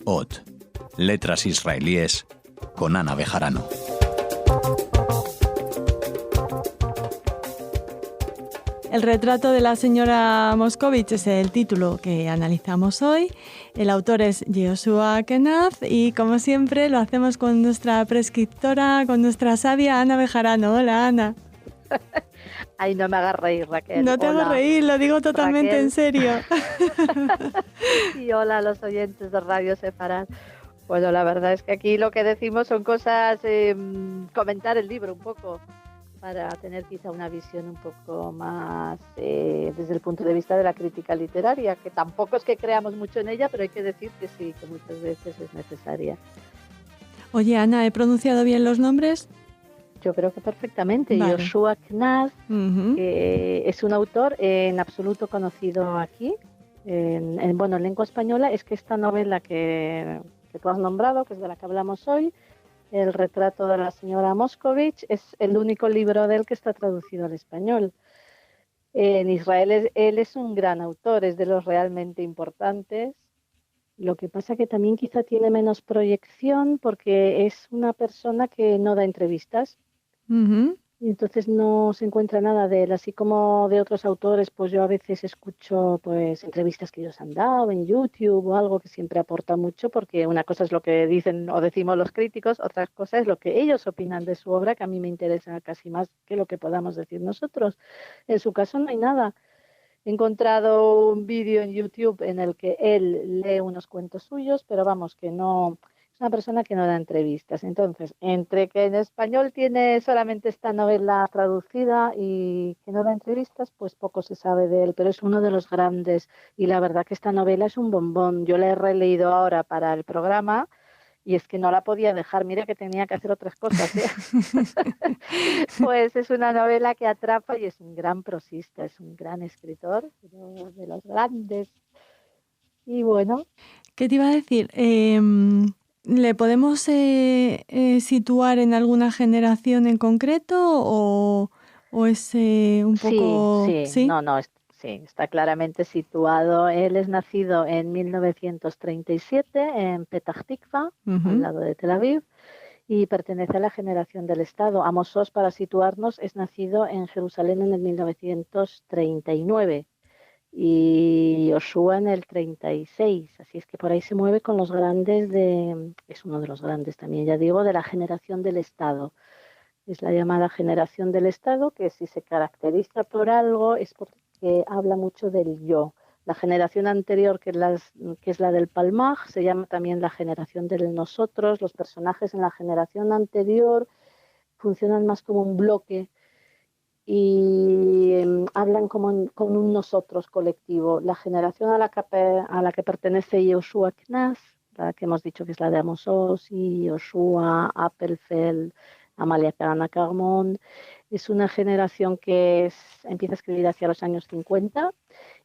Ot, letras israelíes, con Ana Bejarano. El retrato de la señora Moscovich es el título que analizamos hoy. El autor es Yehoshua Kenaz y, como siempre, lo hacemos con nuestra prescriptora, con nuestra sabia Ana Bejarano. Hola, Ana. Ay, no me hagas reír, Raquel. No te hago reír, lo digo totalmente Raquel. en serio. Y hola a los oyentes de Radio Sefarad. Bueno, la verdad es que aquí lo que decimos son cosas, comentar el libro un poco, para tener quizá una visión un poco más desde el punto de vista de la crítica literaria, que tampoco es que creamos mucho en ella, pero hay que decir que sí, que muchas veces es necesaria. Oye, Ana, ¿he pronunciado bien los nombres? Yo creo que perfectamente. Vale. Yehoshua Kenaz, Uh-huh. que es un autor en absoluto conocido aquí, en lengua española. Es que esta novela que tú has nombrado, que es de la que hablamos hoy, El retrato de la señora Moscovich, es el único libro de él que está traducido al español. En Israel él es un gran autor, es de los realmente importantes. Lo que pasa que también quizá tiene menos proyección porque es una persona que no da entrevistas. Uh-huh. Y entonces no se encuentra nada de él, así como de otros autores. Pues yo a veces escucho pues entrevistas que ellos han dado en YouTube o algo, que siempre aporta mucho, porque una cosa es lo que dicen o decimos los críticos, otra cosa es lo que ellos opinan de su obra, que a mí me interesa casi más que lo que podamos decir nosotros. En su caso no hay nada. He encontrado un vídeo en YouTube en el que él lee unos cuentos suyos, pero vamos, que no, es una persona que no da entrevistas. Entonces, entre que en español tiene solamente esta novela traducida y que no da entrevistas, pues poco se sabe de él, pero es uno de los grandes. Y la verdad que esta novela es un bombón. Yo la he releído ahora para el programa y es que no la podía dejar. Mira que tenía que hacer otras cosas, ¿eh? Pues es una novela que atrapa y es un gran prosista, es un gran escritor, uno de los grandes. Y bueno, ¿Qué te iba a decir? ¿Le podemos situar en alguna generación en concreto o es un poco...? ¿Sí? Sí, está claramente situado. Él es nacido en 1937 en Petah Tikva, al Uh-huh. lado de Tel Aviv, y pertenece a la generación del Estado. Amos Oz, para situarnos, es nacido en Jerusalén en el 1939 y Yoshua en el 36. Así es que por ahí se mueve con los grandes es uno de los grandes también, ya digo, de la generación del Estado. Es la llamada generación del Estado, que si se caracteriza por algo es porque habla mucho del yo. La generación anterior, que es la del Palmaj, se llama también la generación del nosotros. Los personajes en la generación anterior funcionan más como un bloque y hablan con un nosotros colectivo. La generación a la que pertenece Yehoshua Knaz, la que hemos dicho que es la de Amos Oz, y Yoshua, Appelfeld, Amalia Cana Carmón, es una generación que empieza a escribir hacia los años 50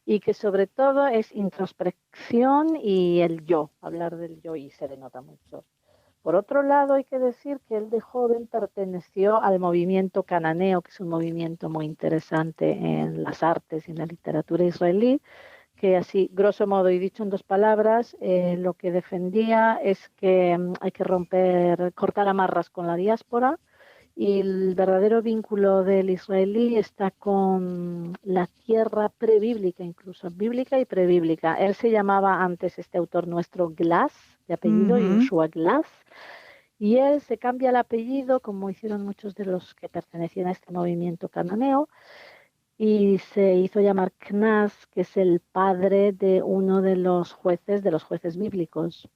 y que sobre todo es introspección y el yo, hablar del yo, y se le nota mucho. Por otro lado, hay que decir que él de joven perteneció al movimiento cananeo, que es un movimiento muy interesante en las artes y en la literatura israelí, que así, grosso modo y dicho en dos palabras, lo que defendía es que hay que cortar amarras con la diáspora, y el verdadero vínculo del israelí está con la tierra prebíblica, incluso bíblica y prebíblica. Él se llamaba antes, este autor nuestro, Glass, de apellido, Uh-huh. Yehoshua Glass, y él se cambia el apellido, como hicieron muchos de los que pertenecían a este movimiento cananeo, y se hizo llamar Knaz, que es el padre de uno de los jueces bíblicos.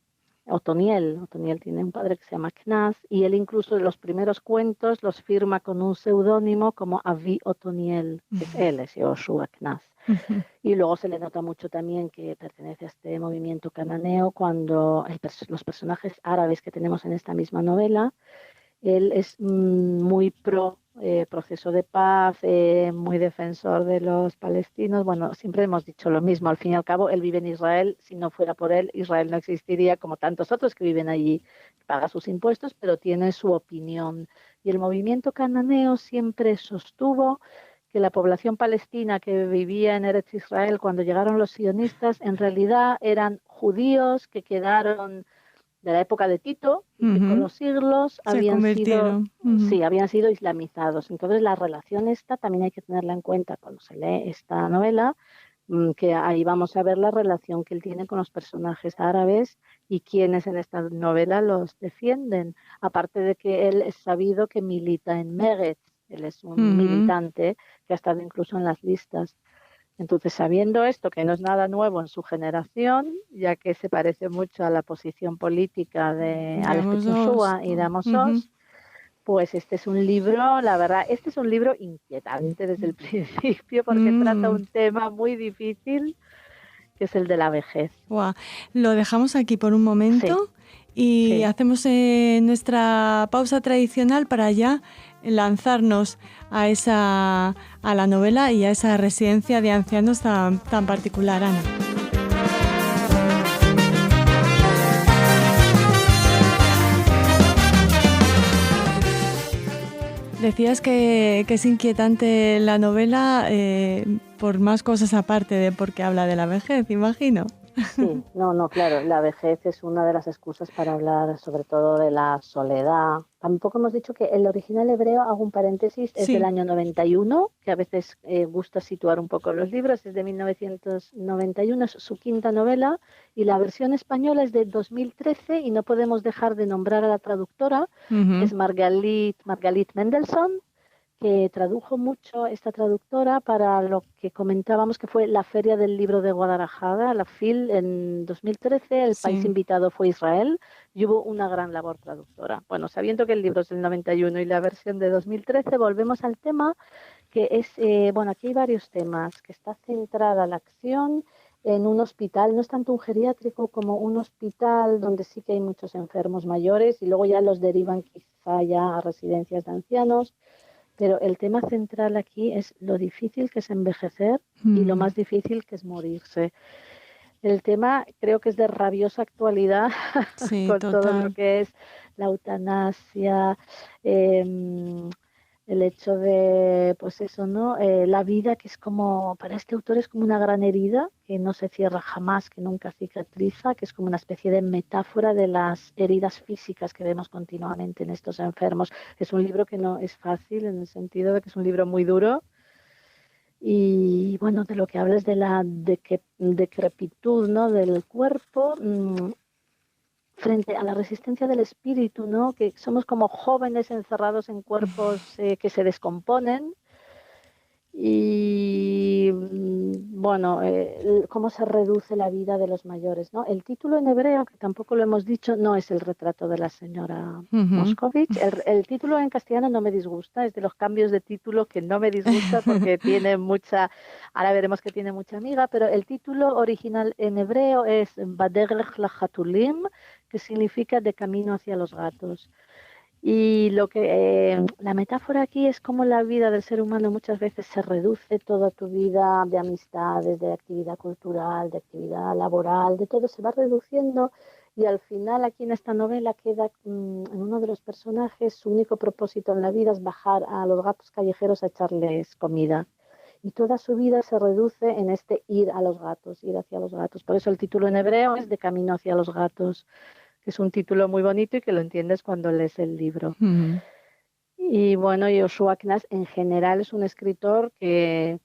Otoniel tiene un padre que se llama Knaz, y él incluso los primeros cuentos los firma con un seudónimo como Avi Otoniel, que es él, es Yehoshua Knaz. Uh-huh. Y luego se le nota mucho también que pertenece a este movimiento cananeo cuando los personajes árabes que tenemos en esta misma novela, él es muy pro proceso de paz, muy defensor de los palestinos. Bueno, siempre hemos dicho lo mismo. Al fin y al cabo, él vive en Israel. Si no fuera por él, Israel no existiría, como tantos otros que viven allí. Paga sus impuestos, pero tiene su opinión. Y el movimiento cananeo siempre sostuvo que la población palestina que vivía en Eretz Israel cuando llegaron los sionistas en realidad eran judíos que quedaron de la época de Tito, y que con los siglos habían sido islamizados. Entonces la relación esta también hay que tenerla en cuenta cuando se lee esta novela, que ahí vamos a ver la relación que él tiene con los personajes árabes y quienes en esta novela los defienden. Aparte de que él es sabido que milita en Meretz, él es un militante que ha estado incluso en las listas. Entonces, sabiendo esto, que no es nada nuevo en su generación, ya que se parece mucho a la posición política de Alex Yoshua y de Amos Oz, pues este es un libro, la verdad, este es un libro inquietante desde el principio porque trata un tema muy difícil, que es el de la vejez. Wow. Lo dejamos aquí por un momento y hacemos nuestra pausa tradicional para ya lanzarnos a la novela y a esa residencia de ancianos tan particular, Ana. Decías que es inquietante la novela por más cosas aparte de porque habla de la vejez, imagino. Sí, claro, la vejez es una de las excusas para hablar sobre todo de la soledad. Tampoco hemos dicho que el original hebreo, hago un paréntesis, es del año 91, que a veces gusta situar un poco los libros, es de 1991, es su quinta novela, y la versión española es de 2013, y no podemos dejar de nombrar a la traductora, es Margalit Mendelssohn, que tradujo mucho esta traductora para lo que comentábamos que fue la Feria del Libro de Guadalajara, la FIL, en 2013. El país invitado fue Israel y hubo una gran labor traductora. Bueno, sabiendo que el libro es del 91 y la versión de 2013, volvemos al tema, que es, aquí hay varios temas, que está centrada la acción en un hospital, no es tanto un geriátrico como un hospital donde sí que hay muchos enfermos mayores y luego ya los derivan quizá ya a residencias de ancianos. Pero el tema central aquí es lo difícil que es envejecer y lo más difícil que es morirse. El tema creo que es de rabiosa actualidad con todo lo que es la eutanasia, el hecho de, pues eso, ¿no? La vida, que es como, para este autor es como una gran herida que no se cierra jamás, que nunca cicatriza, que es como una especie de metáfora de las heridas físicas que vemos continuamente en estos enfermos. Es un libro que no es fácil en el sentido de que es un libro muy duro. Y bueno, de lo que hablas de la decrepitud, ¿no?, del cuerpo, frente a la resistencia del espíritu, ¿no?, que somos como jóvenes encerrados en cuerpos que se descomponen. Y cómo se reduce la vida de los mayores, ¿no? El título en hebreo, que tampoco lo hemos dicho, no es El retrato de la señora Moscovich. El título en castellano no me disgusta, es de los cambios de título que no me disgusta porque tiene mucha, ahora veremos que tiene mucha amiga, pero el título original en hebreo es Baderech LaHatulim, que significa De camino hacia los gatos. Y la metáfora aquí es cómo la vida del ser humano muchas veces se reduce, toda tu vida de amistades, de actividad cultural, de actividad laboral, de todo se va reduciendo, y al final aquí en esta novela queda en uno de los personajes, su único propósito en la vida es bajar a los gatos callejeros a echarles comida. Y toda su vida se reduce en este ir a los gatos, ir hacia los gatos. Por eso el título en hebreo es De camino hacia los gatos. Es un título muy bonito y que lo entiendes cuando lees el libro. Y bueno, Yoshua Knas en general es un escritor que,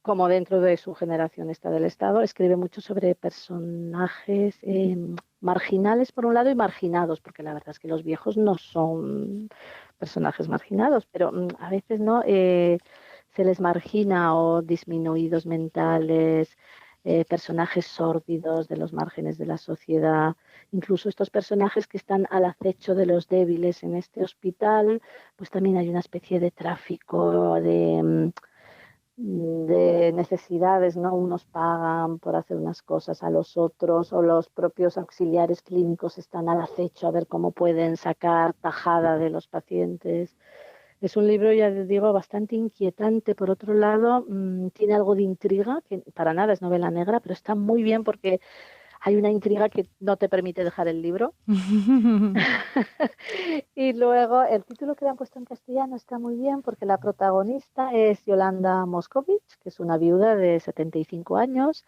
como dentro de su generación está del Estado, escribe mucho sobre personajes marginales por un lado y marginados, porque la verdad es que los viejos no son personajes marginados, pero a veces no se les margina, o disminuidos mentales, personajes sórdidos de los márgenes de la sociedad, incluso estos personajes que están al acecho de los débiles en este hospital, pues también hay una especie de tráfico de necesidades, ¿no? Unos pagan por hacer unas cosas a los otros, o los propios auxiliares clínicos están al acecho a ver cómo pueden sacar tajada de los pacientes. Es un libro, ya les digo, bastante inquietante. Por otro lado, tiene algo de intriga, que para nada es novela negra, pero está muy bien porque hay una intriga que no te permite dejar el libro. Y luego el título que le han puesto en castellano está muy bien porque la protagonista es Yolanda Moscovich, que es una viuda de 75 años,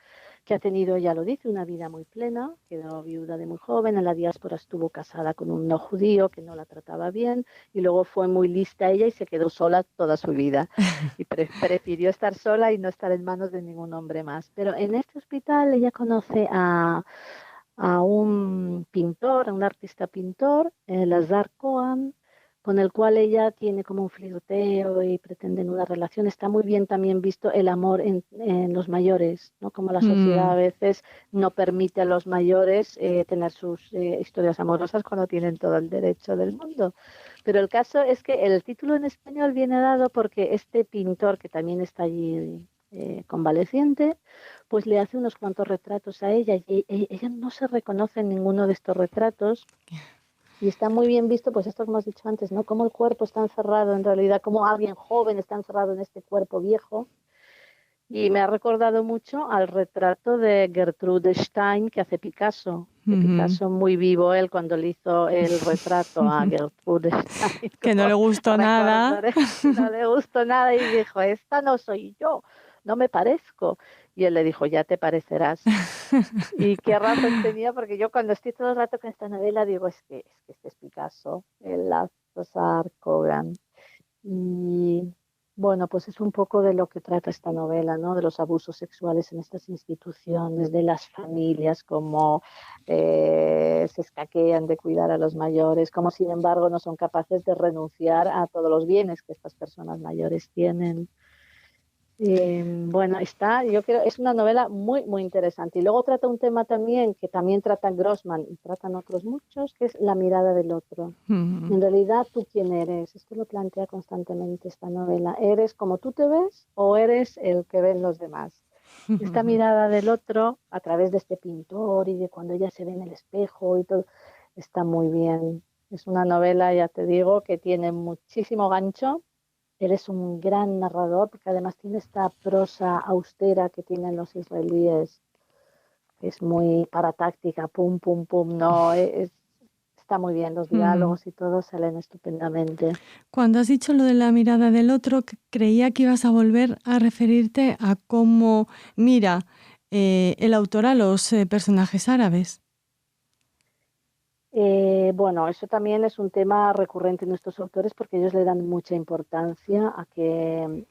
que ha tenido, ella lo dice, una vida muy plena, quedó viuda de muy joven, en la diáspora estuvo casada con un no judío que no la trataba bien y luego fue muy lista ella y se quedó sola toda su vida y prefirió estar sola y no estar en manos de ningún hombre más. Pero en este hospital ella conoce a un pintor, a un artista pintor, Lazar Cohen, con el cual ella tiene como un flirteo y pretenden una relación. Está muy bien también visto el amor en los mayores, ¿no? Como la sociedad a veces no permite a los mayores tener sus historias amorosas cuando tienen todo el derecho del mundo. Pero el caso es que el título en español viene dado porque este pintor, que también está allí convaleciente, pues le hace unos cuantos retratos a ella y ella no se reconoce en ninguno de estos retratos. Y está muy bien visto, pues esto que hemos dicho antes, ¿no? Cómo el cuerpo está encerrado en realidad, cómo alguien joven está encerrado en este cuerpo viejo. Y me ha recordado mucho al retrato de Gertrude Stein que hace Picasso. Que Picasso muy vivo él cuando le hizo el retrato a Gertrude Stein. Que no le gustó nada. No le gustó nada y dijo, esta no soy yo, no me parezco. Y él le dijo, ya te parecerás. Y qué razón tenía, porque yo cuando estoy todo el rato con esta novela digo, es que este es Picasso, el Lazar Cohen. Y bueno, pues es un poco de lo que trata esta novela, ¿no? De los abusos sexuales en estas instituciones, de las familias, cómo se escaquean de cuidar a los mayores, cómo sin embargo no son capaces de renunciar a todos los bienes que estas personas mayores tienen. Bueno, yo creo, es una novela muy, muy interesante. Y luego trata un tema también que también trata Grossman y tratan otros muchos, que es la mirada del otro. En realidad, ¿tú quién eres? Esto lo plantea constantemente esta novela. ¿Eres como tú te ves o eres el que ven los demás? Esta mirada del otro a través de este pintor y de cuando ella se ve en el espejo y todo, está muy bien. Es una novela, ya te digo, que tiene muchísimo gancho. Eres un gran narrador porque además tiene esta prosa austera que tienen los israelíes, que es muy paratáctica, pum, pum, pum, no, está muy bien, los diálogos y todo salen estupendamente. Cuando has dicho lo de la mirada del otro, creía que ibas a volver a referirte a cómo mira el autor a los personajes árabes. Bueno, eso también es un tema recurrente en nuestros autores porque ellos le dan mucha importancia a que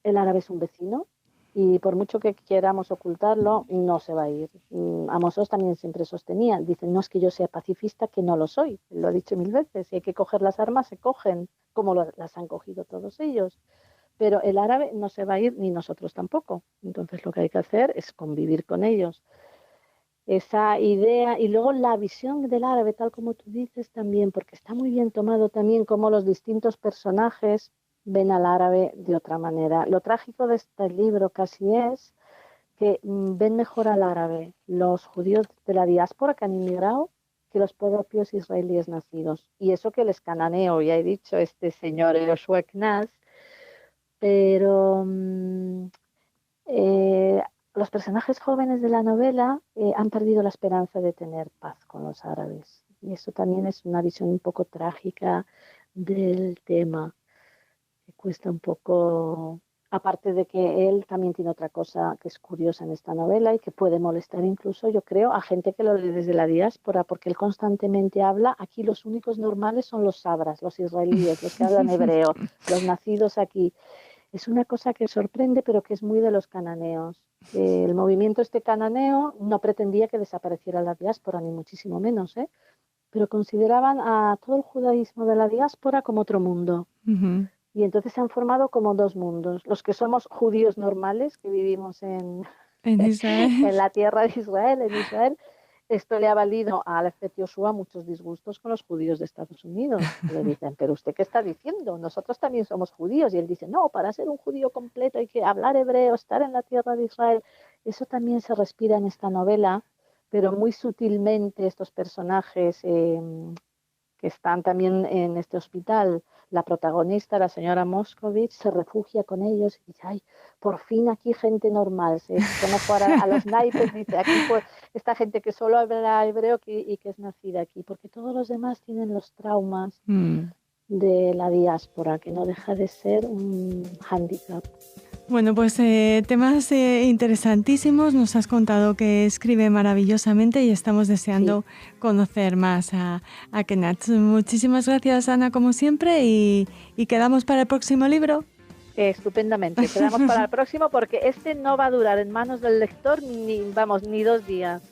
el árabe es un vecino y por mucho que queramos ocultarlo, no se va a ir. Amos Oz también siempre sostenía, dicen, no es que yo sea pacifista, que no lo soy, lo he dicho mil veces, si hay que coger las armas, se cogen, como las han cogido todos ellos. Pero el árabe no se va a ir, ni nosotros tampoco. Entonces lo que hay que hacer es convivir con ellos. Esa idea y luego la visión del árabe, tal como tú dices también, porque está muy bien tomado también cómo los distintos personajes ven al árabe de otra manera. Lo trágico de este libro casi es que ven mejor al árabe los judíos de la diáspora que han inmigrado que los propios israelíes nacidos. Y eso que les cananeo, ya he dicho, este señor Yoshua Knaz, pero eh, los personajes jóvenes de la novela han perdido la esperanza de tener paz con los árabes. Y eso también es una visión un poco trágica del tema, que cuesta un poco, aparte de que él también tiene otra cosa que es curiosa en esta novela y que puede molestar incluso, yo creo, a gente que lo lee desde la diáspora, porque él constantemente habla, aquí los únicos normales son los sabras, los israelíes, los que hablan hebreo, los nacidos aquí. Es una cosa que sorprende, pero que es muy de los cananeos. El movimiento este cananeo no pretendía que desapareciera la diáspora, ni muchísimo menos, ¿eh? Pero consideraban a todo el judaísmo de la diáspora como otro mundo. Y entonces se han formado como dos mundos. Los que somos judíos normales, que vivimos en Israel. en la tierra de Israel, en Israel. Esto le ha valido a Alefet Yoshua muchos disgustos con los judíos de Estados Unidos. Le dicen, pero ¿usted qué está diciendo? Nosotros también somos judíos. Y él dice, no, para ser un judío completo hay que hablar hebreo, estar en la tierra de Israel. Eso también se respira en esta novela, pero muy sutilmente estos personajes que están también en este hospital, la protagonista, la señora Moscovich, se refugia con ellos y dice, ay, por fin aquí gente normal, se pone a jugar a los naipes, dice, aquí pues esta gente que solo habla hebreo y que es nacida aquí, porque todos los demás tienen los traumas de la diáspora, que no deja de ser un hándicap. Bueno, pues temas interesantísimos. Nos has contado que escribe maravillosamente y estamos deseando conocer más a Kenath. Muchísimas gracias, Ana, como siempre, y quedamos para el próximo libro. Estupendamente, quedamos para el próximo porque este no va a durar en manos del lector ni 2 días.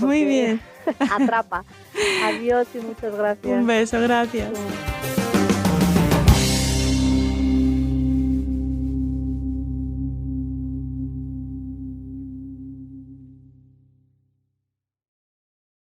Muy bien. Atrapa. Adiós y muchas gracias. Un beso, gracias.